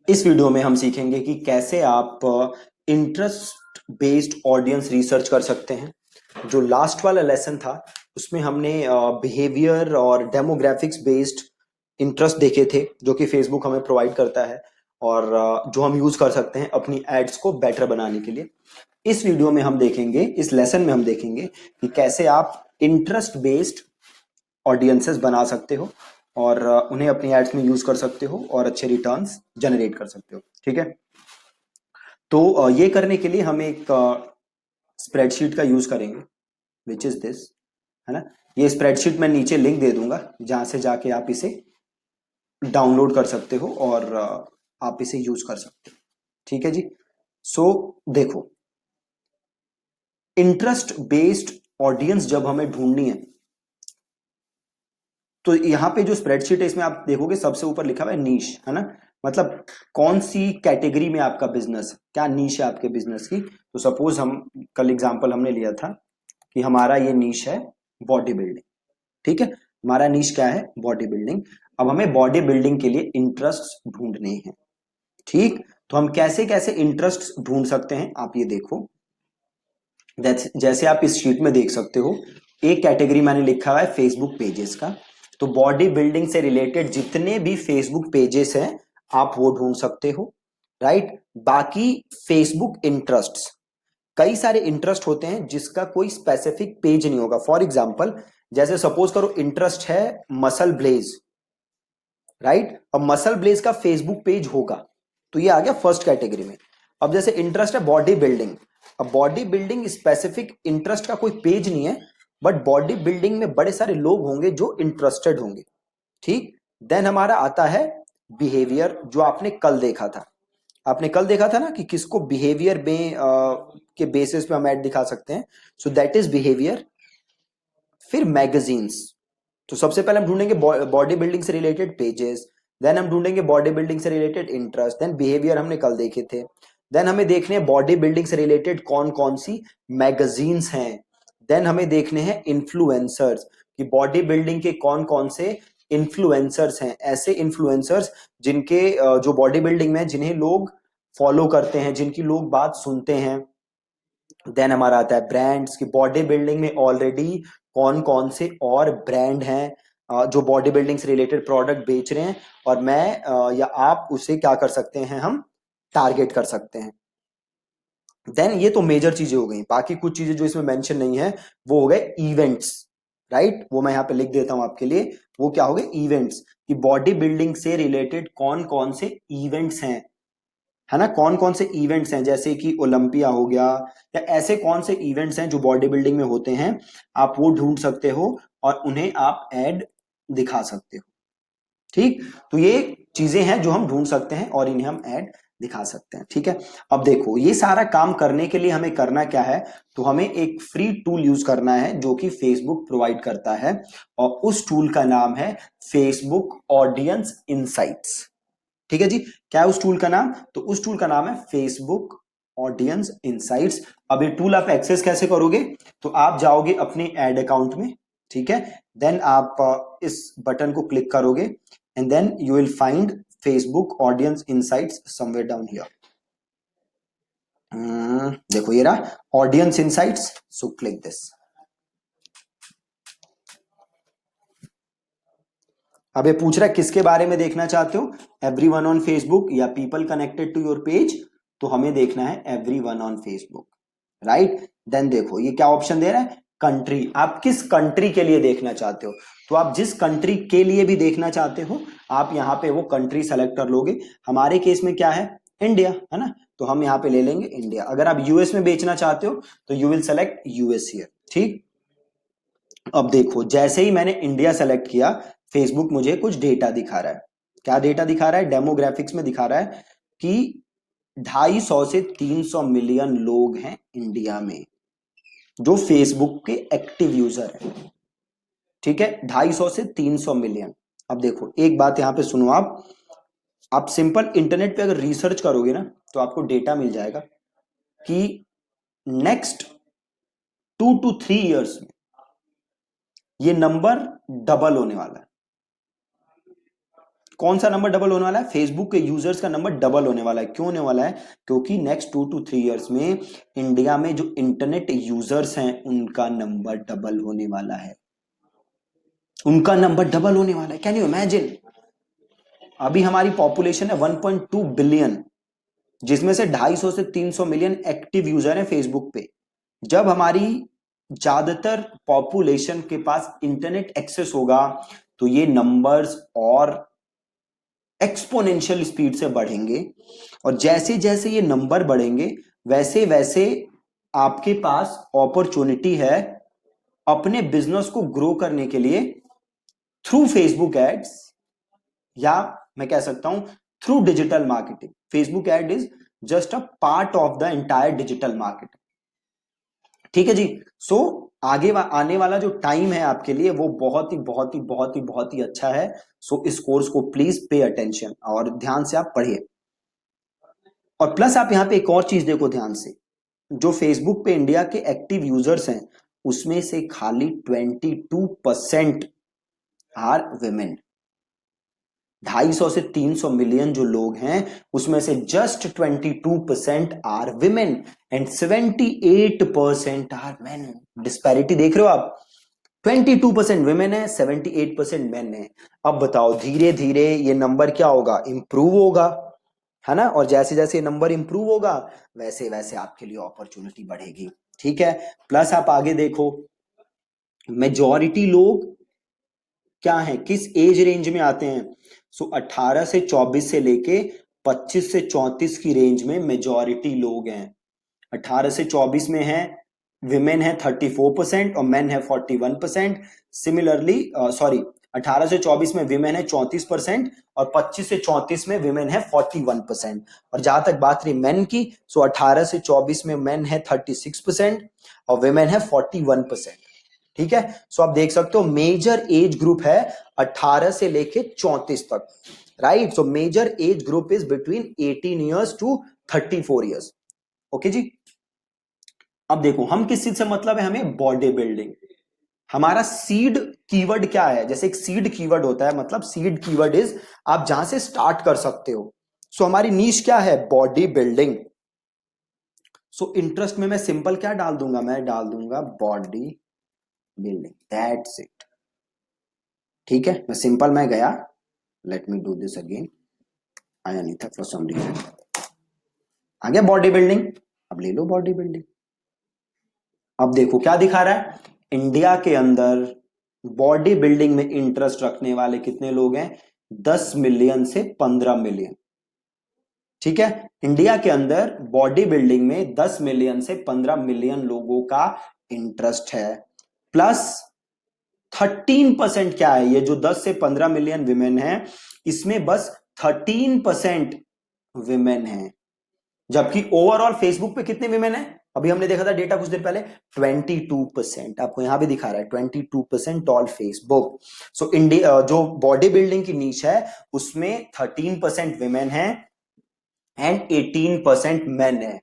इस वीडियो में हम सीखेंगे कि कैसे आप इंटरेस्ट बेस्ड ऑडियंस रिसर्च कर सकते हैं। जो लास्ट वाला लेसन था उसमें हमने बिहेवियर और डेमोग्राफिक्स बेस्ड इंटरेस्ट देखे थे जो कि फेसबुक हमें प्रोवाइड करता है और जो हम यूज कर सकते हैं अपनी एड्स को बेटर बनाने के लिए। इस वीडियो में हम देखेंगे, इस लेसन में हम देखेंगे कि कैसे आप इंटरेस्ट बेस्ड ऑडियंसेस बना सकते हो और उन्हें अपनी एड्स में यूज कर सकते हो और अच्छे रिटर्न्स जनरेट कर सकते हो। ठीक है, तो ये करने के लिए हम एक स्प्रेडशीट का यूज करेंगे विच इज दिस, है ना। ये स्प्रेडशीट मैं नीचे लिंक दे दूंगा जहां से जाके आप इसे डाउनलोड कर सकते हो और आप इसे यूज कर सकते हो। ठीक है जी। सो देखो, इंटरेस्ट बेस्ड ऑडियंस जब हमें ढूंढनी है तो यहाँ पे जो स्प्रेडशीट है इसमें आप देखोगे सबसे ऊपर लिखा हुआ है नीश, है ना। मतलब कौन सी कैटेगरी में आपका बिजनेस है, क्या नीश है आपके बिजनेस की। तो सपोज हम कल एग्जांपल हमने लिया था कि हमारा ये नीश है बॉडी बिल्डिंग। ठीक है, हमारा नीश क्या है, बॉडी बिल्डिंग। अब हमें बॉडी बिल्डिंग के लिए इंटरेस्ट ढूंढने हैं। ठीक, तो हम कैसे कैसे इंटरेस्ट ढूंढ सकते हैं आप ये देखो। जैसे आप इस शीट में देख सकते हो, एक कैटेगरी मैंने लिखा हुआ है फेसबुक पेजेस का। तो बॉडी बिल्डिंग से रिलेटेड जितने भी फेसबुक पेजेस हैं आप वो ढूंढ सकते हो, राइट। बाकी फेसबुक इंटरेस्ट्स, कई सारे इंटरेस्ट होते हैं जिसका कोई स्पेसिफिक पेज नहीं होगा। फॉर एग्जाम्पल, जैसे सपोज करो इंटरेस्ट है मसल ब्लेज, राइट। अब मसल ब्लेज का फेसबुक पेज होगा, तो ये आ गया फर्स्ट कैटेगरी में। अब जैसे इंटरेस्ट है बॉडी बिल्डिंग, अब बॉडी बिल्डिंग स्पेसिफिक इंटरेस्ट का कोई पेज नहीं है, बट बॉडी बिल्डिंग में बड़े सारे लोग होंगे जो इंटरेस्टेड होंगे। ठीक, देन हमारा आता है बिहेवियर, जो आपने कल देखा था। आपने कल देखा था ना कि किसको बिहेवियर में के बेसिस पे हम ऐड दिखा सकते हैं। So that is behaviour. फिर मैगजीन्स, तो सबसे पहले हम ढूंढेंगे बॉडी बिल्डिंग से रिलेटेड पेजेस, देन हम ढूंढेंगे बॉडी बिल्डिंग से रिलेटेड इंटरेस्ट, देन बिहेवियर हमने कल देखे थे। देन हमें देखने हैं बॉडी बिल्डिंग से रिलेटेड कौन कौन सी मैगजीन्स हैं। देन हमें देखने हैं इन्फ्लुएंसर्स, कि बॉडी बिल्डिंग के कौन कौन से इन्फ्लुएंसर्स हैं, ऐसे इन्फ्लुएंसर्स जिनके जो बॉडी बिल्डिंग में जिन्हें लोग फॉलो करते हैं, जिनकी लोग बात सुनते हैं। देन हमारा आता है ब्रांड्स, की बॉडी बिल्डिंग में ऑलरेडी कौन कौन से और ब्रांड हैं जो बॉडी बिल्डिंग से रिलेटेड प्रोडक्ट बेच रहे हैं और मैं या आप उसे क्या कर सकते हैं, हम टारगेट कर सकते हैं। देन ये तो मेजर चीजें हो गई, बाकी कुछ चीजें जो इसमें मेंशन नहीं है वो हो गए इवेंट्स, राइट। वो मैं यहाँ पे लिख देता हूं आपके लिए, वो क्या हो गए इवेंट्स, कि बॉडी बिल्डिंग से रिलेटेड कौन कौन से इवेंट्स हैं, है ना। कौन कौन से इवेंट्स हैं, जैसे कि ओलंपिया हो गया, या ऐसे कौन से इवेंट्स हैं जो बॉडी बिल्डिंग में होते हैं, आप वो ढूंढ सकते हो और उन्हें आप ऐड दिखा सकते हो। ठीक, तो ये चीजें हैं जो हम ढूंढ सकते हैं और इन्हें हम ऐड दिखा सकते हैं। ठीक है, अब देखो ये सारा काम करने के लिए हमें करना क्या है, तो हमें एक फ्री टूल यूज करना है जो कि फेसबुक प्रोवाइड करता है और उस टूल का नाम है फेसबुक ऑडियंस इनसाइट्स। ठीक है जी, क्या है उस टूल का नाम, तो उस टूल का नाम है फेसबुक ऑडियंस इनसाइट्स। अब ये टूल आप एक्सेस कैसे करोगे, तो आप जाओगे अपने एड अकाउंट में, ठीक है। देन आप इस बटन को क्लिक करोगे and then you will find Facebook audience insights somewhere down here. देखो ये रहा audience insights, so click this. अब ये पूछ रहा है किसके बारे में देखना चाहते हो, एवरीवन ऑन फेसबुक या people connected to your page, तो हमें देखना है everyone on Facebook, right. Then देखो ये क्या ऑप्शन दे रहा है, कंट्री, आप किस कंट्री के लिए देखना चाहते हो। तो आप जिस कंट्री के लिए भी देखना चाहते हो आप यहाँ पे वो कंट्री सेलेक्ट कर लोगे। हमारे केस में क्या है, इंडिया, है ना, तो हम यहाँ पे ले लेंगे इंडिया। अगर आप यूएस में बेचना चाहते हो तो you will select US here. ठीक, अब देखो जैसे ही मैंने इंडिया सेलेक्ट किया फेसबुक मुझे कुछ डेटा दिखा रहा है। क्या डेटा दिखा रहा है, डेमोग्राफिक्स में दिखा रहा है कि 250 से 300 मिलियन लोग हैं इंडिया में जो फेसबुक के एक्टिव यूजर हैं। ठीक है, 250 से 300 मिलियन। अब देखो एक बात यहां पे सुनो, आप सिंपल इंटरनेट पे अगर रिसर्च करोगे ना तो आपको डेटा मिल जाएगा कि नेक्स्ट 2 to 3 years में ये नंबर डबल होने वाला है। कौन सा नंबर डबल होने वाला है? फेसबुक के यूजर्स का नंबर डबल होने वाला है। क्यों होने वाला है? क्योंकि नेक्स्ट 2 to 3 इयर्स में इंडिया में जो इंटरनेट यूजर्स हैं उनका नंबर डबल होने वाला है, उनका नंबर डबल होने वाला है। Can you imagine? अभी हमारी पॉपुलेशन है 1.2 बिलियन, जिसमें से 250 से 300 मिलियन एक्टिव यूजर हैं फेसबुक पे। जब हमारी ज्यादातर पॉपुलेशन के पास इंटरनेट एक्सेस होगा तो ये नंबर्स और एक्सपोनेंशियल स्पीड से बढ़ेंगे, और जैसे जैसे ये नंबर बढ़ेंगे वैसे वैसे आपके पास अपॉर्चुनिटी है अपने बिजनेस को ग्रो करने के लिए थ्रू फेसबुक एड्स, या मैं कह सकता हूं through digital marketing. Facebook ad is just a part of the entire digital marketing. ठीक है जी। सो आने वाला जो टाइम है आपके लिए वो बहुत ही बहुत ही बहुत ही बहुत ही अच्छा है। सो इस कोर्स को प्लीज पे अटेंशन और ध्यान से आप पढ़िए। और प्लस आप यहां पे एक और चीज देखो ध्यान से, जो फेसबुक पे इंडिया के एक्टिव यूजर्स हैं उसमें से खाली 22% आर विमेन। 250 से 300 मिलियन जो लोग हैं उसमें से just 22% are women and 78% are men. Disparity देख रहे हो आप? 22% विमेन है, 78% मेन है। अब बताओ धीरे धीरे ये नंबर क्या होगा? इंप्रूव होगा, है ना? और जैसे जैसे नंबर इंप्रूव होगा वैसे वैसे आपके लिए अपॉर्चुनिटी बढ़ेगी। ठीक है। प्लस आप आगे देखो, मेजॉरिटी लोग क्या है, किस एज रेंज में आते हैं? सो 18 से 24 से लेके 25 से 34 की रेंज में मेजॉरिटी लोग हैं। 18 से 24 में है विमेन है 34% और मेन है 41%। सिमिलरली सॉरी 18 से 24 में विमेन है 34% और 25 से 34 में विमेन है 41%। और जहां तक बात रही मेन की, सो 18 से 24 में मेन है 36% और विमेन है 41%। ठीक है। सो आप देख सकते हो मेजर एज ग्रुप है 18 से लेके 34 तक, right? So major age group is between 18 years to 34 years. Okay जी। अब देखो हम किस चीज से मतलब है, हमें बॉडी बिल्डिंग। हमारा सीड कीवर्ड क्या है? जैसे एक सीड कीवर्ड होता है, मतलब सीड कीवर्ड इज आप जहां से स्टार्ट कर सकते हो। सो हमारी नीश क्या है? Body building. सो इंटरेस्ट में मैं सिंपल क्या डाल दूंगा? मैं डाल दूंगा बॉडी बिल्डिंग, दैट्स इट। ठीक है, मैं सिंपल मैं गया, let me do this again, आया नहीं था फॉर सम रीजन, आ गया बॉडी बिल्डिंग। अब ले लो बॉडी बिल्डिंग। अब देखो क्या दिखा रहा है, इंडिया के अंदर बॉडी बिल्डिंग में इंटरेस्ट रखने वाले कितने लोग हैं? 10 मिलियन से 15 मिलियन। ठीक है, इंडिया के अंदर बॉडी बिल्डिंग में 10 मिलियन से 15 मिलियन लोगों का इंटरेस्ट है। प्लस 13% क्या है? ये जो 10 से 15 मिलियन विमेन है इसमें बस 13% विमेन है, जबकि ओवरऑल फेसबुक पे कितने विमेन है? अभी हमने देखा था डेटा कुछ देर पहले, 22%। आपको यहां भी दिखा रहा है 22% ऑल फेसबुक। सो इंडिया जो बॉडी बिल्डिंग की नीच है उसमें 13% विमेन है एंड 18% मेन है।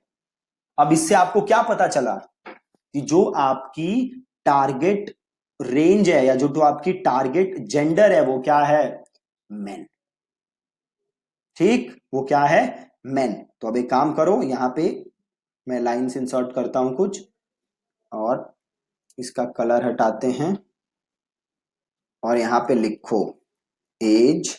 अब इससे आपको क्या पता चला कि जो आपकी टारगेट रेंज है या जो तो आपकी टारगेट जेंडर है वो क्या है? मेन। ठीक, वो क्या है? मेन। तो अब एक काम करो, यहां पे मैं लाइंस इंसर्ट करता हूं कुछ, और इसका कलर हटाते हैं और यहां पे लिखो एज,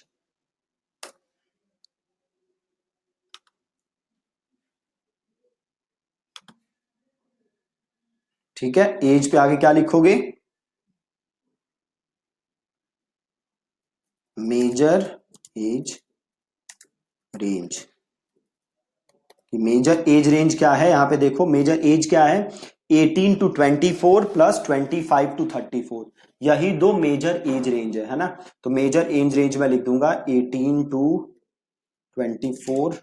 ठीक है। एज पे आगे क्या लिखोगे? Major age range. Major age range क्या है? यहां पे देखो मेजर एज क्या है, 18 टू 24 प्लस 25 टू 34। यही दो मेजर एज रेंज है ना? तो मेजर एज रेंज में लिख दूंगा 18 to 24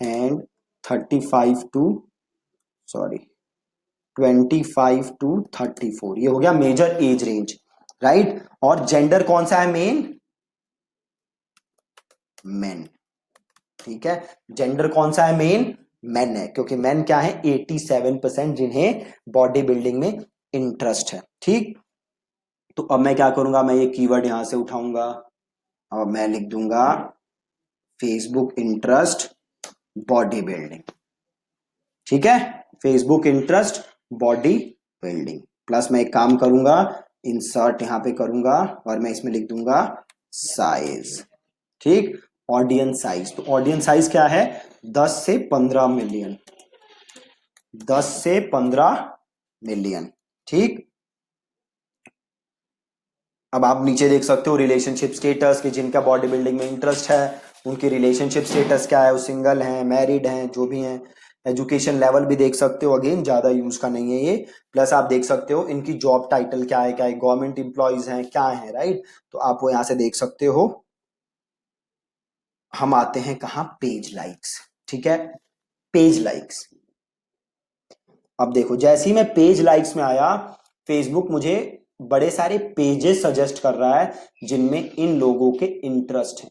and 35 to sorry 25 to 34। ये हो गया मेजर एज रेंज, राइट? और जेंडर कौन सा है? Men, men. ठीक है, जेंडर कौन सा है? मेन, मेन है, क्योंकि मेन क्या है? 87% जिन्हें बॉडी बिल्डिंग में इंटरेस्ट है। ठीक, तो अब मैं क्या करूंगा, मैं ये कीवर्ड यहां से उठाऊंगा और मैं लिख दूंगा फेसबुक इंटरेस्ट बॉडी बिल्डिंग। ठीक है, Facebook interest body building plus मैं एक काम करूंगा, इंसर्ट यहां पे करूंगा और मैं इसमें लिख दूंगा साइज। ठीक, ऑडियंस साइज, तो ऑडियंस साइज क्या है, 10 से 15 मिलियन, 10 से 15 मिलियन। ठीक, अब आप नीचे देख सकते हो रिलेशनशिप स्टेटस कि जिनका बॉडी बिल्डिंग में इंटरेस्ट है उनकी रिलेशनशिप स्टेटस क्या है, वो सिंगल हैं, मैरिड हैं, जो भी हैं। एजुकेशन लेवल भी देख सकते हो, अगेन ज्यादा यूज का नहीं है ये। प्लस आप देख सकते हो इनकी जॉब टाइटल क्या है, क्या है, गवर्नमेंट एम्प्लॉयज हैं, क्या है, राइट। तो आप वो यहां से देख सकते हो। हम आते हैं कहाँ, पेज लाइक्स। ठीक है, पेज लाइक्स। अब देखो जैसे ही मैं पेज लाइक्स में आया, फेसबुक मुझे बड़े सारे पेजेस सजेस्ट कर रहा है जिनमें इन लोगों के इंटरेस्ट है।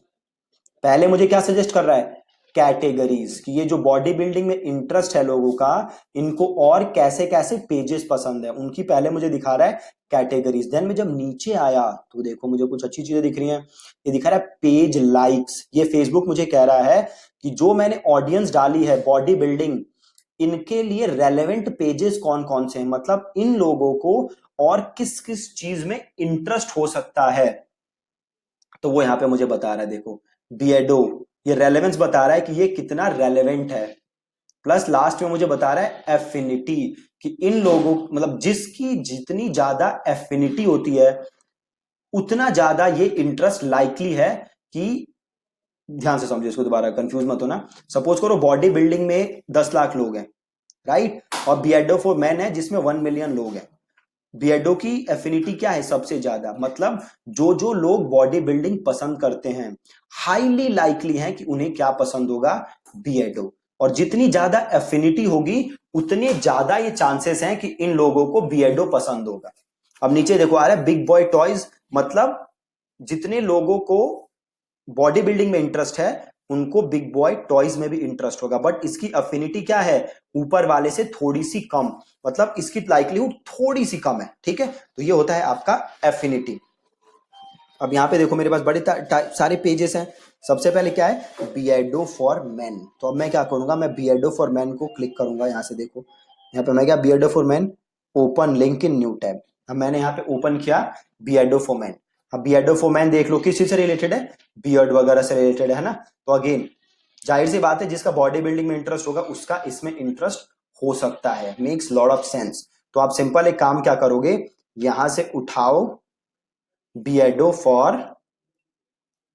पहले मुझे क्या सजेस्ट कर रहा है, कैटेगरीज, कि ये जो बॉडी बिल्डिंग में इंटरेस्ट है लोगों का, इनको और कैसे कैसे पेजेस पसंद है उनकी पहले मुझे दिखा रहा है कैटेगरीज। देन मैं जब नीचे आया तो देखो मुझे कुछ अच्छी चीजें दिख रही हैं। ये दिखा रहा है पेज लाइक्स। ये फेसबुक मुझे कह रहा है कि जो मैंने ऑडियंस डाली है बॉडी बिल्डिंग, इनके लिए रेलेवेंट पेजेस कौन कौन से हैं, मतलब इन लोगों को और किस किस चीज में इंटरेस्ट हो सकता है। तो वो यहां पे मुझे बता रहा है, देखो बियडो, ये रेलेवेंस बता रहा है कि ये कितना रेलेवेंट है। प्लस लास्ट में मुझे बता रहा है एफिनिटी, कि इन लोगों मतलब जिसकी जितनी ज्यादा एफिनिटी होती है उतना ज्यादा ये इंटरेस्ट लाइकली है कि, ध्यान से समझो इसको, दोबारा कंफ्यूज मत होना। सपोज करो बॉडी बिल्डिंग में 10 लाख लोग हैं, राइट, और बियडो फॉर मैन है जिसमें 1 मिलियन लोग हैं। बियर्डो की एफिनिटी क्या है, सबसे ज्यादा, मतलब जो जो लोग बॉडी बिल्डिंग पसंद करते हैं हाईली लाइकली है कि उन्हें क्या पसंद होगा, बियर्डो। और जितनी ज्यादा एफिनिटी होगी उतने ज्यादा ये चांसेस हैं कि इन लोगों को बियर्डो पसंद होगा। अब नीचे देखो आ रहा है बिग बॉय टॉयज, मतलब जितने लोगों को बॉडी बिल्डिंग में इंटरेस्ट है उनको बिग बॉय टॉयज में भी इंटरेस्ट होगा, बट इसकी अफिनिटी क्या है, ऊपर वाले से थोड़ी सी कम, मतलब इसकी लाइकलीहुड थोड़ी सी कम है। ठीक है, तो ये होता है आपका एफिनिटी। अब यहां पे देखो मेरे पास बड़े सारे पेजेस हैं। सबसे पहले क्या है, बियर्डो फॉर मेन। तो अब मैं क्या करूंगा, मैं बियर्डो फॉर मेन को क्लिक करूंगा। यहां से देखो, यहाँ पे मैं क्या, Beardo for main, open link in new tab. अब मैंने यहाँ पे ओपन किया बियर्डो फॉर मेन। अब बियर्डो फॉर मेन देख लो किस चीज से रिलेटेड है, बियर्ड वगैरह से रिलेटेड है ना। तो अगेन जाहिर सी बात है जिसका बॉडी बिल्डिंग में इंटरेस्ट होगा उसका इसमें इंटरेस्ट हो सकता है, मेक्स लॉट ऑफ सेंस। तो आप सिंपल एक काम क्या करोगे, यहां से उठाओ बियर्डो फॉर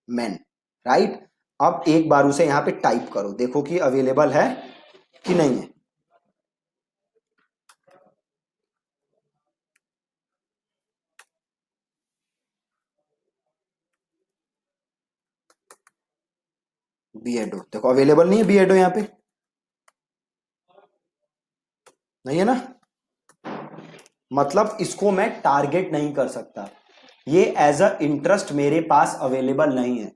मेन, राइट। अब एक बार उसे यहां पे टाइप करो, देखो कि अवेलेबल है कि नहीं है। बियर्डो देखो अवेलेबल नहीं है, बियर्डो यहां पे नहीं है ना, मतलब इसको मैं टारगेट नहीं कर सकता, ये एज अ इंटरेस्ट मेरे पास अवेलेबल नहीं है।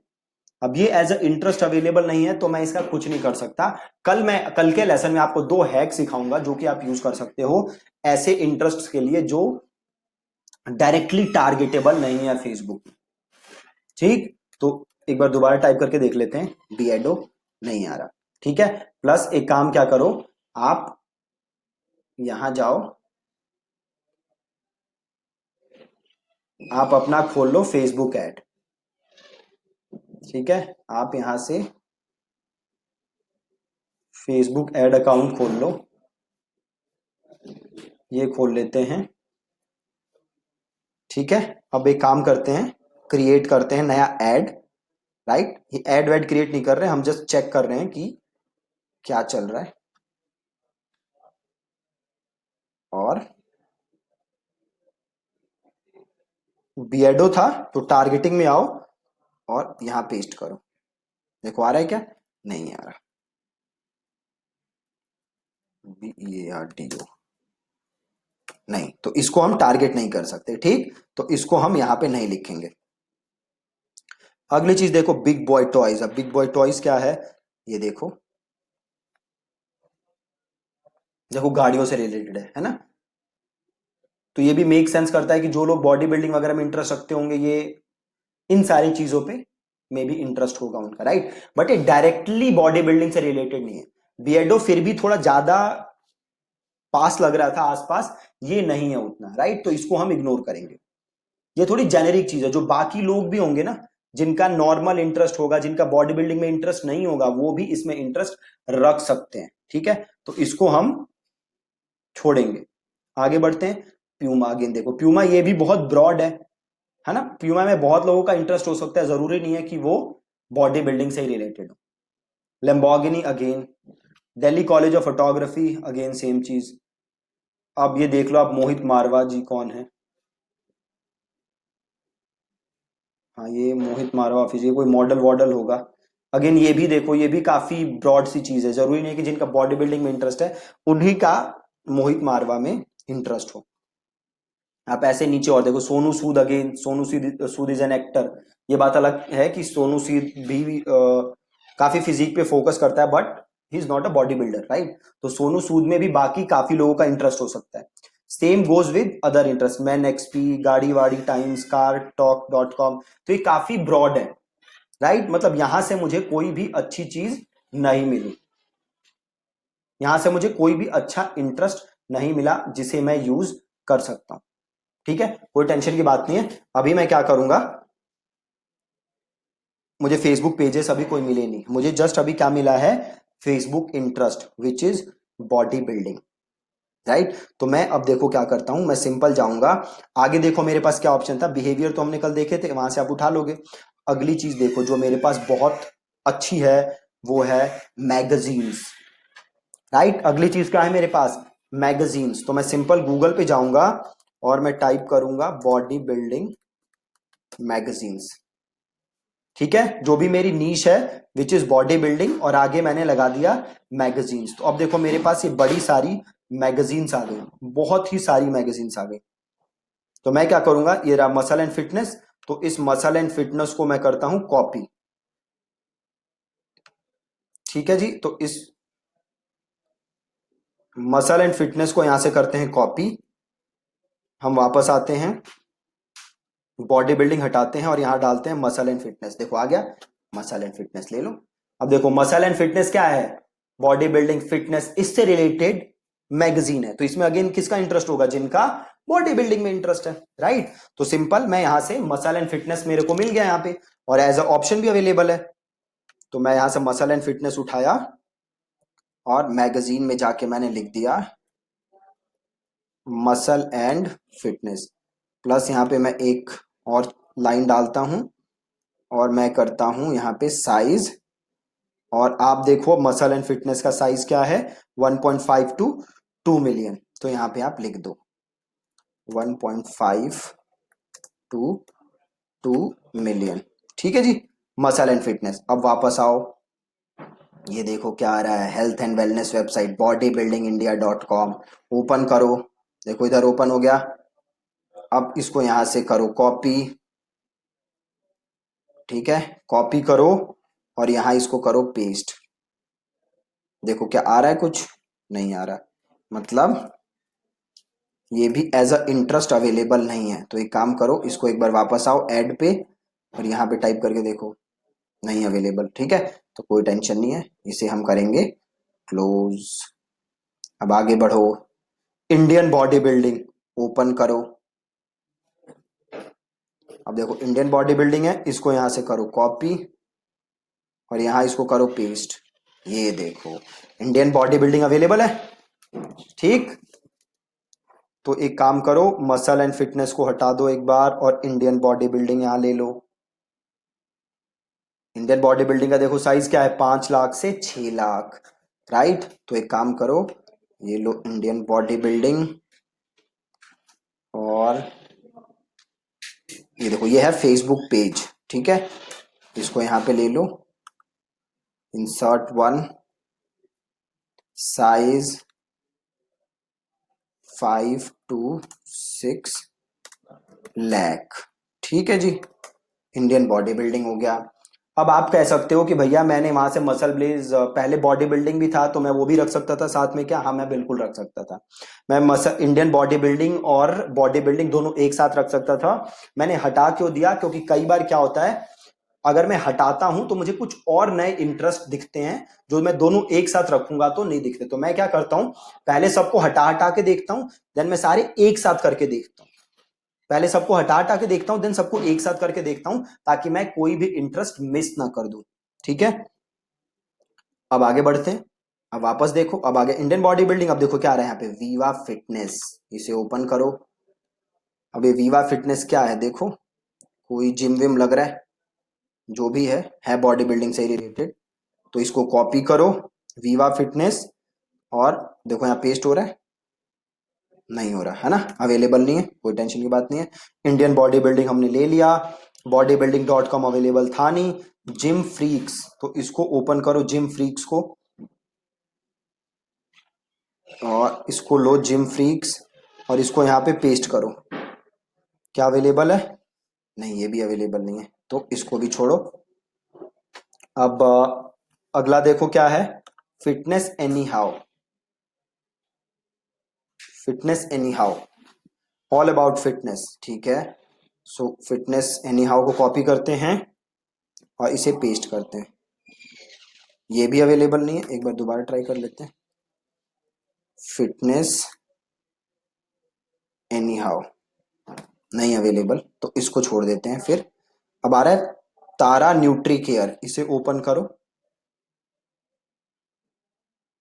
अब ये एज अ इंटरेस्ट अवेलेबल नहीं है तो मैं इसका कुछ नहीं कर सकता। कल के लेसन में आपको 2 हैक सिखाऊंगा जो कि आप यूज कर सकते हो ऐसे इंटरेस्ट के लिए जो डायरेक्टली टारगेटेबल नहीं है फेसबुक। ठीक, तो एक बार दोबारा टाइप करके देख लेते हैं, बियर्डो नहीं आ रहा। ठीक है, प्लस एक काम क्या करो, आप यहां जाओ, आप अपना खोल लो फेसबुक ऐड। ठीक है, आप यहां से फेसबुक ऐड अकाउंट खोल लो, ये खोल लेते हैं। ठीक है, अब एक काम करते हैं, क्रिएट करते हैं नया ऐड, राइट। ये ऐड वैड क्रिएट नहीं कर रहे, हम जस्ट चेक कर रहे हैं कि क्या चल रहा है। और बियर्डो था तो टारगेटिंग में आओ और यहां पेस्ट करो, देखो आ रहा है क्या, नहीं आ रहा, BEARDO नहीं, तो इसको हम टारगेट नहीं कर सकते। ठीक, तो इसको हम यहां पे नहीं लिखेंगे। अगली चीज देखो, बिग बॉय टॉयज। अब बिग बॉय टॉयज क्या है, ये देखो, देखो गाड़ियों से रिलेटेड है ना। तो ये भी मेक सेंस करता है कि जो लोग बॉडी बिल्डिंग वगैरह में इंटरेस्ट रखते होंगे ये इन सारी चीजों पे में भी इंटरेस्ट होगा उनका, राइट। बट ये डायरेक्टली बॉडी बिल्डिंग से रिलेटेड नहीं है। बियर्डो फिर भी थोड़ा ज्यादा पास लग रहा था, आसपास, ये नहीं है उतना, राइट। तो इसको हम इग्नोर करेंगे। ये थोड़ी जेनेरिक चीज है, जो बाकी लोग भी होंगे ना, जिनका नॉर्मल इंटरेस्ट होगा, जिनका बॉडी बिल्डिंग में इंटरेस्ट नहीं होगा, वो भी इसमें इंटरेस्ट रख सकते हैं, ठीक है। तो इसको हम छोड़ेंगे, आगे बढ़ते हैं। प्यूमा, अगेन देखो प्यूमा ये भी बहुत ब्रॉड है ना। प्यूमा में बहुत लोगों का इंटरेस्ट हो सकता है, जरूरी नहीं है कि वो बॉडी बिल्डिंग से ही रिलेटेड हो। Lamborghini again, Delhi college of photography again same चीज। अब ये देख लो आप, मोहित मारवा जी कौन है? हाँ, ये मोहित मारवा ऑफिस, ये कोई मॉडल वॉडल होगा। अगेन ये भी देखो, ये भी काफी ब्रॉड सी चीज है, जरूरी नहीं है कि जिनका बॉडी बिल्डिंग में इंटरेस्ट है उन्हीं का मोहित मारवा में इंटरेस्ट हो। आप ऐसे नीचे और देखो, Sonu Sood again, Sonu Sood is an actor. ये बात अलग है कि सोनू सूद भी काफी फिजिक पे फोकस करता है, but he is not a body builder, right. तो सोनू सूद में भी बाकी काफी लोगों का इंटरेस्ट हो सकता है। Same goes with other interest, man XP, गाड़ी वाड़ी times, car talk dot com. तो ये काफी ब्रॉड है, राइट। मतलब यहां से मुझे कोई भी अच्छी चीज नहीं मिली, यहां से मुझे कोई भी अच्छा इंटरेस्ट नहीं मिला जिसे मैं यूज कर सकता हूं, ठीक है। कोई टेंशन की बात नहीं है। अभी मैं क्या करूंगा, मुझे फेसबुक पेजेस अभी कोई मिले नहीं, मुझे जस्ट अभी क्या मिला है, Facebook interest which is body building, right. तो मैं अब देखो क्या करता हूं, मैं सिंपल जाऊंगा आगे। देखो मेरे पास क्या ऑप्शन था, बिहेवियर तो हमने कल देखे थे, वहां से आप उठा लोगे। अगली चीज देखो जो मेरे पास बहुत अच्छी है, वो है मैगजीन्स, राइट। अगली चीज क्या है मेरे पास, मैगजीन्स। तो मैं सिंपल गूगल पे जाऊंगा और मैं टाइप करूंगा बॉडी बिल्डिंग मैगजीन्स, ठीक है। जो भी मेरी नीश है विच इज बॉडी बिल्डिंग, और आगे मैंने लगा दिया मैगजीन्स। तो अब देखो मेरे पास ये बड़ी सारी मैगजीन्स आ गई, बहुत ही सारी मैगजीन्स आ गई। तो मैं क्या करूंगा, ये रहा मसल एंड फिटनेस, तो इस मसल एंड फिटनेस को मैं करता हूं कॉपी, ठीक है जी। तो इस मसल एंड फिटनेस को यहां से करते हैं कॉपी। हम वापस आते हैं, बॉडी बिल्डिंग हटाते हैं और यहां डालते हैं मसल एंड फिटनेस। देखो आ गया, मसल एंड फिटनेस ले लो। अब देखो मसल एंड फिटनेस क्या है, बॉडी बिल्डिंग फिटनेस, इससे रिलेटेड मैगजीन है। तो इसमें अगेन किसका इंटरेस्ट होगा, जिनका बॉडी बिल्डिंग में इंटरेस्ट है, राइट। तो सिंपल मैं यहां से मसल एंड फिटनेस मेरे को मिल गया यहाँ पे, और एज अ ऑप्शन भी अवेलेबल है। तो मैं यहां से मसल एंड फिटनेस उठाया और मैगजीन में जाके मैंने लिख दिया मसल एंड फिटनेस, प्लस यहाँ पे मैं एक और लाइन डालता हूं और मैं करता हूं यहाँ पे साइज। और आप देखो मसल एंड फिटनेस का साइज क्या है, 1.5 टू 2 मिलियन। तो यहाँ पे आप लिख दो 1.5 टू 2 मिलियन, ठीक है जी। Muscle and fitness. अब वापस आओ, ये देखो क्या आ रहा है, health and wellness website bodybuildingindia.com, open करो। देखो इधर ओपन हो गया। अब इसको यहां से करो कॉपी, ठीक है, कॉपी करो और यहां इसको करो पेस्ट। देखो क्या आ रहा है, कुछ नहीं आ रहा, मतलब ये भी एज अ इंटरेस्ट अवेलेबल नहीं है। तो एक काम करो, इसको एक बार वापस आओ ऐड पे और यहाँ पे टाइप करके देखो, नहीं अवेलेबल, ठीक है। तो कोई टेंशन नहीं है, इसे हम करेंगे क्लोज। अब आगे बढ़ो, इंडियन बॉडी बिल्डिंग ओपन करो। अब देखो इंडियन बॉडी बिल्डिंग है, इसको यहां से करो कॉपी और यहां इसको करो पेस्ट। ये देखो इंडियन बॉडी बिल्डिंग अवेलेबल है, ठीक। तो एक काम करो, मसल एंड फिटनेस को हटा दो एक बार और इंडियन बॉडी बिल्डिंग यहां ले लो। इंडियन बॉडी बिल्डिंग का देखो साइज क्या है, 5 लाख से 6 लाख, राइट। तो एक काम करो, ये लो इंडियन बॉडी बिल्डिंग, और ये देखो ये है फेसबुक पेज, ठीक है। इसको यहां पे ले लो, insert one, size 5 to 6 lakh, ठीक है जी। इंडियन बॉडी बिल्डिंग हो गया। अब आप कह सकते हो कि भैया मैंने वहां से मसल ब्लेज, पहले बॉडी बिल्डिंग भी था तो मैं वो भी रख सकता था साथ में क्या, हाँ मैं बिल्कुल रख सकता था। मैं मसल इंडियन बॉडी बिल्डिंग और बॉडी बिल्डिंग दोनों एक साथ रख सकता था। मैंने हटा क्यों दिया, क्योंकि कई बार क्या होता है, अगर मैं हटाता हूं तो मुझे कुछ और नए इंटरेस्ट दिखते हैं, जो मैं दोनों एक साथ रखूंगा तो नहीं दिखते। तो मैं क्या करता हूं, पहले सबको हटा हटा के देखता हूं, देन मैं सारे एक साथ करके देखता हूं। पहले सबको हटा हटा के देखता हूं, देन सबको एक साथ करके देखता हूं, ताकि मैं कोई भी इंटरेस्ट मिस ना कर दूं। ठीक है, अब आगे बढ़ते हैं। अब वापस देखो, अब आगे इंडियन बॉडी बिल्डिंग। अब देखो क्या आ रहा है यहाँ पे, वीवा फिटनेस। इसे ओपन करो। अब ये वीवा फिटनेस क्या है, देखो कोई जिम विम लग रहा है, जो भी है बॉडी बिल्डिंग से रिलेटेड। तो इसको कॉपी करो, वीवा फिटनेस, और देखो यहाँ पेस्ट हो रहा है, नहीं हो रहा है ना, अवेलेबल नहीं है, कोई टेंशन की बात नहीं है। इंडियन बॉडी बिल्डिंग हमने ले लिया, body building dot com available था नहीं। जिम फ्रीक्स, तो इसको ओपन करो, जिम फ्रीक्स को, और इसको लो जिम फ्रीक्स, और इसको यहाँ पे पेस्ट करो। क्या अवेलेबल है, नहीं, ये भी अवेलेबल नहीं है, तो इसको भी छोड़ो। अब अगला देखो क्या है, fitness any how. Fitness any how, all about fitness. ठीक है, सो फिटनेस एनी हाउ को कॉपी करते हैं और इसे पेस्ट करते हैं। ये भी अवेलेबल नहीं है, एक बार दोबारा ट्राई कर लेते हैं। फिटनेस एनी हाउ नहीं अवेलेबल, तो इसको छोड़ देते हैं। फिर अब आ रहा है तारा न्यूट्री केयर, इसे ओपन करो।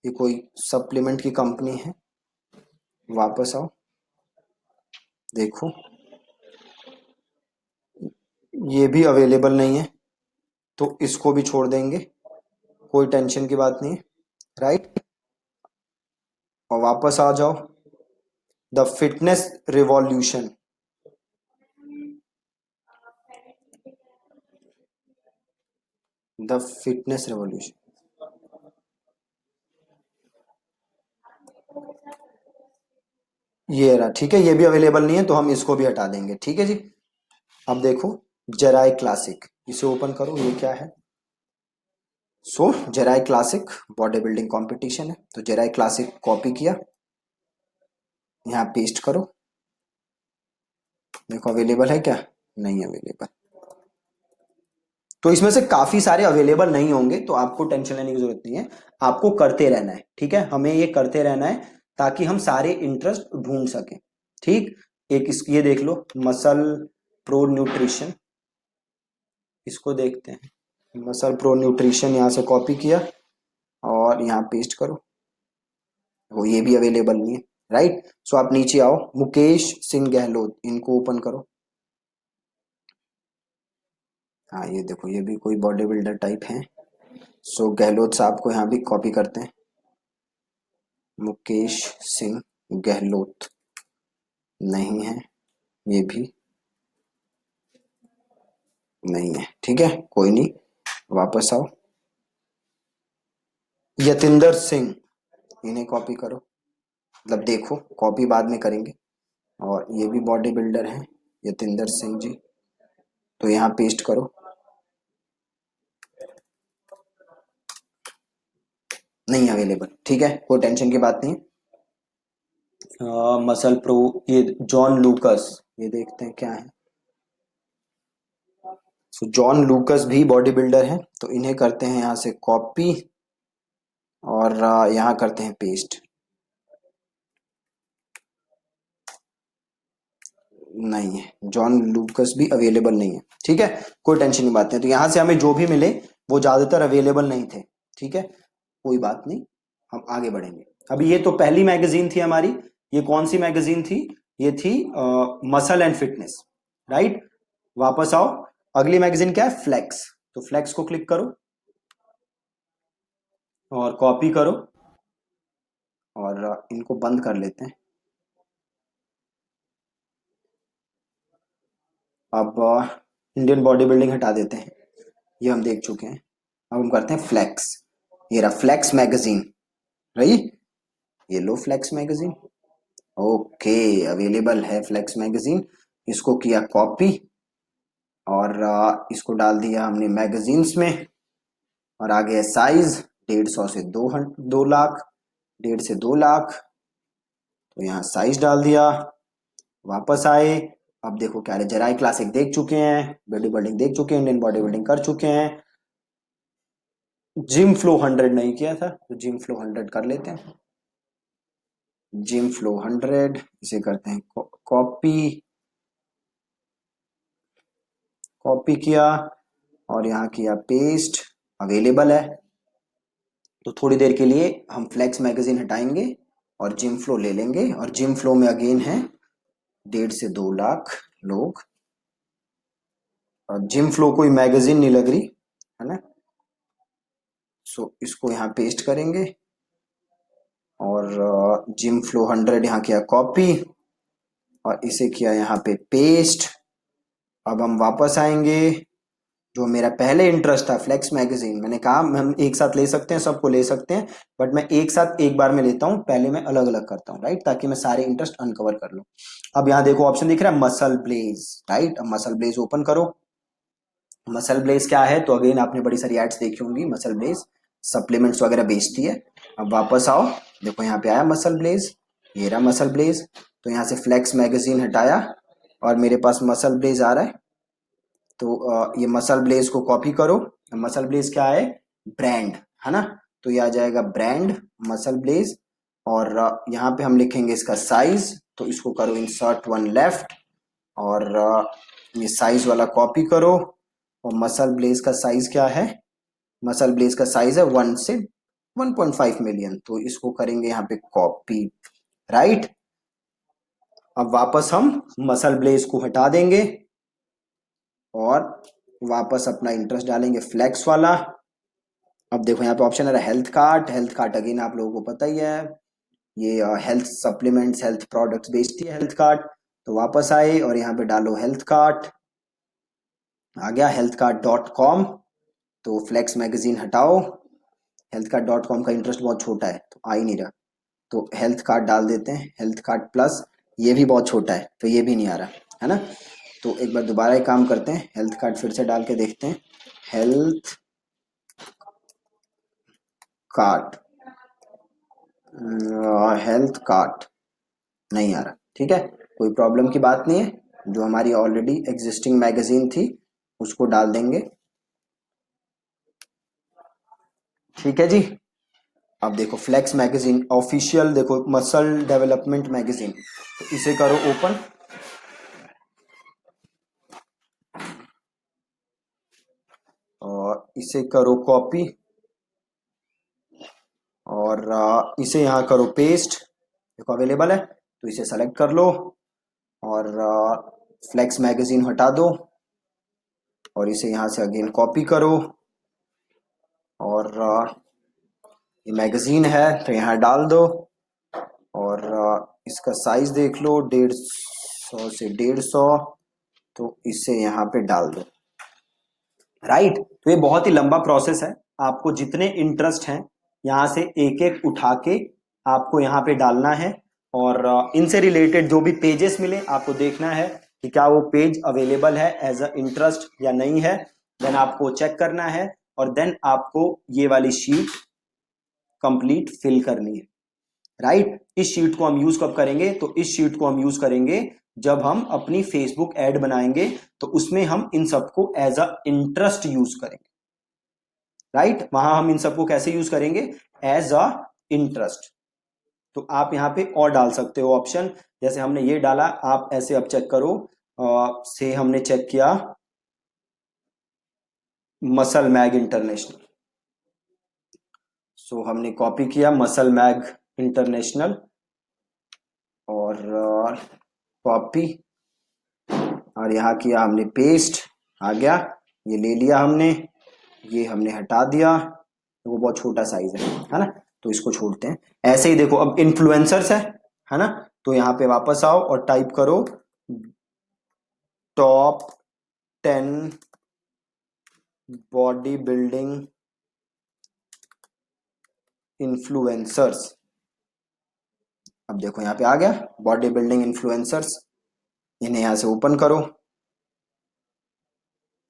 ये कोई सप्लीमेंट की कंपनी है। वापस आओ, देखो ये भी अवेलेबल नहीं है, तो इसको भी छोड़ देंगे, कोई टेंशन की बात नहीं है, राइट। और वापस आ जाओ, the fitness revolution. The fitness revolution, ये रहा। ठीक है, ये भी अवेलेबल नहीं है, तो हम इसको भी हटा देंगे। ठीक है जी। अब देखो जेराई क्लासिक, इसे ओपन करो। ये क्या है, सो जेराई क्लासिक बॉडी बिल्डिंग कॉम्पिटिशन है, तो जेराई क्लासिक कॉपी किया, यहाँ पेस्ट करो। देखो अवेलेबल है क्या, नहीं अवेलेबल। तो इसमें से काफी सारे अवेलेबल नहीं होंगे, तो आपको टेंशन लेने की जरूरत नहीं है, आपको करते रहना है। ठीक है, हमें ये करते रहना है, ताकि हम सारे इंटरेस्ट ढूंढ सकें। ठीक, एक ये देख लो, मसल प्रो न्यूट्रिशन, इसको देखते हैं। मसल प्रो न्यूट्रिशन यहाँ से कॉपी किया और यहाँ पेस्ट करो, वो ये भी अवेलेबल नहीं है, राइट। सो आप नीचे आओ, मुकेश सिंह गहलोत, इनको ओपन करो। हाँ ये देखो, ये भी कोई बॉडी बिल्डर टाइप है। सो गहलोत साहब को यहाँ भी कॉपी करते हैं, मुकेश सिंह गहलोत, नहीं है, ये भी नहीं है। ठीक है, कोई नहीं, वापस आओ, यतिंदर सिंह, इन्हें कॉपी करो। मतलब देखो, कॉपी बाद में करेंगे, और ये भी बॉडी बिल्डर हैं, यतिंदर सिंह जी, तो यहाँ पेस्ट करो। नहीं अवेलेबल, ठीक है, कोई टेंशन की बात नहीं। मसल प्रो, ये जॉन लूकस, ये देखते हैं क्या है। सो जॉन लूकस भी बॉडी बिल्डर हैं, तो इन्हें करते हैं यहाँ से कॉपी, और यहाँ करते हैं पेस्ट। नहीं है, जॉन लूकस भी अवेलेबल नहीं है। ठीक है, कोई टेंशन की बात नहीं। तो यहाँ से हमें जो भी मिले वो ज्यादातर अवेलेबल नहीं थे। ठीक है, कोई बात नहीं, हम आगे बढ़ेंगे। अभी ये तो पहली मैगजीन थी हमारी, ये कौन सी मैगजीन थी, ये थी मसल एंड फिटनेस, राइट। वापस आओ, अगली मैगजीन क्या है, फ्लेक्स। तो फ्लेक्स को क्लिक करो और कॉपी करो, और इनको बंद कर लेते हैं। अब इंडियन बॉडी बिल्डिंग हटा देते हैं, ये हम देख चुके हैं। अब हम करते हैं फ्लेक्स, ये रहा फ्लेक्स मैगजीन, रही, ये लो फ्लेक्स मैगजीन। ओके, अवेलेबल है फ्लेक्स मैगजीन, इसको किया कॉपी, और इसको डाल दिया हमने मैगजीन्स में, और आ गया साइज 150 से 2 लाख, 1.5 से 2 लाख, तो यहाँ साइज डाल दिया। वापस आए, अब देखो क्या है, जराई क्लासिक देख चुके हैं, बॉडी बिल्डिंग देख चुके हैं, इंडियन बॉडी बिल्डिंग कर चुके हैं, जिम फ्लो 100 नहीं किया था तो जिम फ्लो 100 कर लेते हैं। जिम फ्लो 100 इसे करते हैं कॉपी, कॉपी किया और यहाँ किया पेस्ट, अवेलेबल है। तो थोड़ी देर के लिए हम फ्लेक्स मैगजीन हटाएंगे और जिम फ्लो ले लेंगे, और जिम फ्लो में अगेन है 1.5 से 2 लाख लोग, और जिम फ्लो कोई मैगजीन नहीं लग रही है ना। सो इसको यहाँ पेस्ट करेंगे और जिम फ्लो 100 यहाँ किया कॉपी और इसे किया यहाँ पे पेस्ट। अब हम वापस आएंगे, जो मेरा पहले इंटरेस्ट था फ्लेक्स मैगजीन, मैंने कहा हम एक साथ ले सकते हैं, सबको ले सकते हैं, बट मैं एक साथ एक बार में लेता हूं, पहले मैं अलग अलग करता हूं, राइट, ताकि मैं सारे इंटरेस्ट अनकवर कर लूं। अब यहाँ देखो ऑप्शन दिख रहा है मसल ब्लेज, राइट। अब मसल ब्लेज ओपन करो। मसल ब्लेज क्या है, तो अगेन आपने बड़ी सारी एड्स देखी होंगी, मसल ब्लेज सप्लीमेंट्स वगैरह बेचती है। अब वापस आओ, देखो यहाँ पे आया मसल ब्लेज, ये रहा मसल ब्लेज। तो यहाँ से फ्लेक्स मैगजीन हटाया और मेरे पास मसल ब्लेज आ रहा है। तो ये मसल ब्लेज को कॉपी करो। मसल ब्लेज क्या है, ब्रांड है ना, तो ये आ जाएगा ब्रांड मसल ब्लेज। और यहाँ पे हम लिखेंगे इसका साइज, तो इसको करो इंसर्ट 1 लेफ्ट और ये साइज वाला कॉपी करो। और मसल ब्लेज का साइज क्या है, मसल ब्लेज का साइज है 1 से 1.5 मिलियन, तो इसको करेंगे यहाँ पे कॉपी, राइट। अब वापस हम मसल ब्लेज को हटा देंगे और वापस अपना इंटरेस्ट डालेंगे फ्लेक्स वाला। अब देखो यहाँ पे ऑप्शन आ रहा है health cart. Health cart again आप लोगों को पता ही है, ये हेल्थ सप्लीमेंट्स हेल्थ प्रोडक्ट्स बेचती है हेल्थ कार्ट। तो वापस आए और यहाँ पे डालो हेल्थ कार्ट, आ गया हेल्थ कार्ट डॉट कॉम। तो फ्लेक्स मैगजीन हटाओ, हेल्थ कार्ट डॉट कॉम का इंटरेस्ट बहुत छोटा है तो आ ही नहीं रहा, तो हेल्थ कार्ट डाल देते हैं, हेल्थ कार्ट प्लस, ये भी बहुत छोटा है तो ये भी नहीं आ रहा है ना। तो एक बार दोबारा ही काम करते हैं, हेल्थ कार्ट फिर से डाल के देखते हैं, हेल्थ कार्ट, हेल्थ कार्ट नहीं आ रहा, ठीक है, कोई प्रॉब्लम की बात नहीं है, जो हमारी ऑलरेडी एग्जिस्टिंग मैगजीन थी उसको डाल देंगे, ठीक है जी। अब देखो फ्लेक्स मैगजीन ऑफिशियल, देखो मसल डेवलपमेंट मैगजीन, तो इसे करो ओपन और इसे करो कॉपी और इसे यहाँ करो पेस्ट, देखो अवेलेबल है तो इसे सेलेक्ट कर लो और फ्लेक्स मैगजीन हटा दो और इसे यहाँ से अगेन कॉपी करो और ये मैगजीन है तो यहाँ डाल दो और इसका साइज देख लो 150 से 150, तो इसे यहाँ पे डाल दो, राइट। तो ये बहुत ही लंबा प्रोसेस है, आपको जितने इंटरेस्ट हैं यहाँ से एक एक उठा के आपको यहाँ पे डालना है और इनसे रिलेटेड जो भी पेजेस मिले आपको देखना है कि क्या वो पेज अवेलेबल है एज अ इंटरेस्ट या नहीं है, देन आपको चेक करना है और देन आपको ये वाली शीट कंप्लीट फिल करनी है, राइट। इस शीट को हम यूज कब करेंगे, तो इस शीट को हम यूज करेंगे जब हम अपनी फेसबुक एड बनाएंगे, तो उसमें हम इन सबको एज अ इंटरेस्ट यूज करेंगे, राइट। वहां हम इन सबको कैसे यूज करेंगे, एज अ इंटरेस्ट। तो आप यहाँ पे और डाल सकते हो ऑप्शन, जैसे हमने ये डाला, आप ऐसे अब चेक करो, से हमने चेक किया मसल मैग इंटरनेशनल, सो हमने कॉपी किया मसल मैग इंटरनेशनल और कॉपी और यहाँ किया हमने पेस्ट, आ गया, ये ले लिया हमने, ये हमने हटा दिया, वो बहुत छोटा साइज है ना, तो इसको छोड़ते हैं। ऐसे ही देखो अब इन्फ्लुएंसर्स है ना, तो यहाँ पे वापस आओ और टाइप करो टॉप 10 बॉडी बिल्डिंग इन्फ्लुएंसर्स। अब देखो यहाँ पे आ गया बॉडी बिल्डिंग इन्फ्लुएंसर्स, इन्हें यहाँ से ओपन करो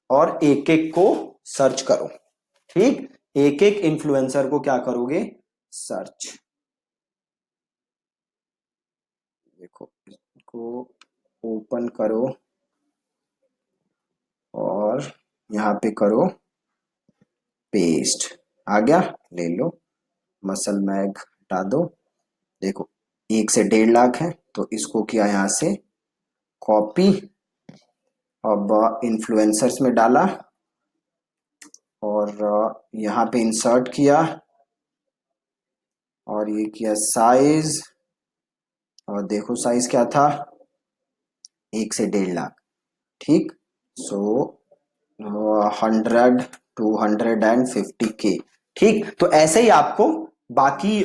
और एक एक को सर्च करो, ठीक, एक एक इन्फ्लुएंसर को क्या करोगे, सर्च। देखो इसको ओपन करो और यहाँ पे करो पेस्ट, आ गया, ले लो, मसल मैग हटा दो। देखो 1 से 1.5 लाख है, तो इसको किया यहाँ से कॉपी, अब इन्फ्लुएंसर्स में डाला और यहाँ पे इंसर्ट किया और ये किया साइज, और देखो साइज क्या था, 1 से 1.5 लाख। ठीक, सो 100 250K। ठीक, तो ऐसे ही आपको बाकी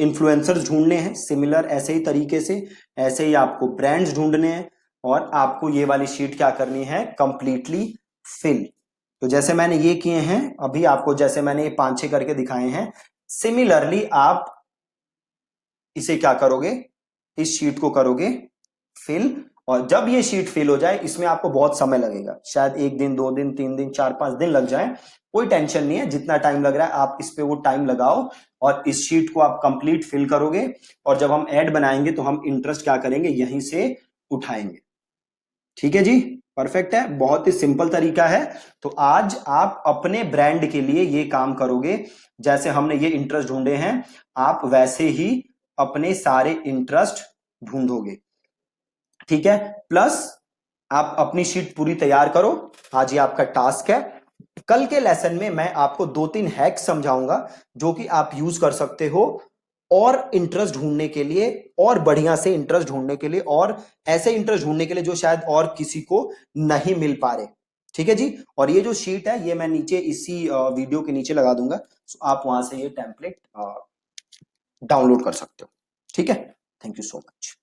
इन्फ्लुएंसर्स ढूंढने हैं सिमिलर, ऐसे ही तरीके से ऐसे ही आपको ब्रांड्स ढूंढने हैं और आपको ये वाली शीट क्या करनी है, कंप्लीटली फिल। तो जैसे मैंने ये किए हैं अभी आपको, जैसे मैंने ये 5-6 करके दिखाए हैं, सिमिलरली आप इसे क्या करोगे, इस शीट को करोगे फिल। और जब ये शीट फिल हो जाए, इसमें आपको बहुत समय लगेगा, शायद 1 दिन 2 दिन 3 दिन 4-5 दिन लग जाए, कोई टेंशन नहीं है, जितना टाइम लग रहा है आप इस पे वो टाइम लगाओ और इस शीट को आप कंप्लीट फिल करोगे। और जब हम ऐड बनाएंगे तो हम इंटरेस्ट क्या करेंगे, यहीं से उठाएंगे। ठीक है जी, परफेक्ट है, बहुत ही सिंपल तरीका है। तो आज आप अपने ब्रांड के लिए ये काम करोगे, जैसे हमने ये इंटरेस्ट ढूंढे हैं, आप वैसे ही अपने सारे इंटरेस्ट ढूंढोगे। ठीक है, प्लस आप अपनी शीट पूरी तैयार करो, आज ये आपका टास्क है। कल के लेसन में मैं आपको 2-3 हैक समझाऊंगा जो कि आप यूज कर सकते हो और इंटरेस्ट ढूंढने के लिए, और बढ़िया से इंटरेस्ट ढूंढने के लिए, और ऐसे इंटरेस्ट ढूंढने के लिए जो शायद और किसी को नहीं मिल पा रहे। ठीक है जी, और ये जो शीट है ये मैं नीचे इसी वीडियो के नीचे लगा दूंगा, सो आप वहां से ये टेम्पलेट डाउनलोड कर सकते हो। ठीक है, थैंक यू सो मच।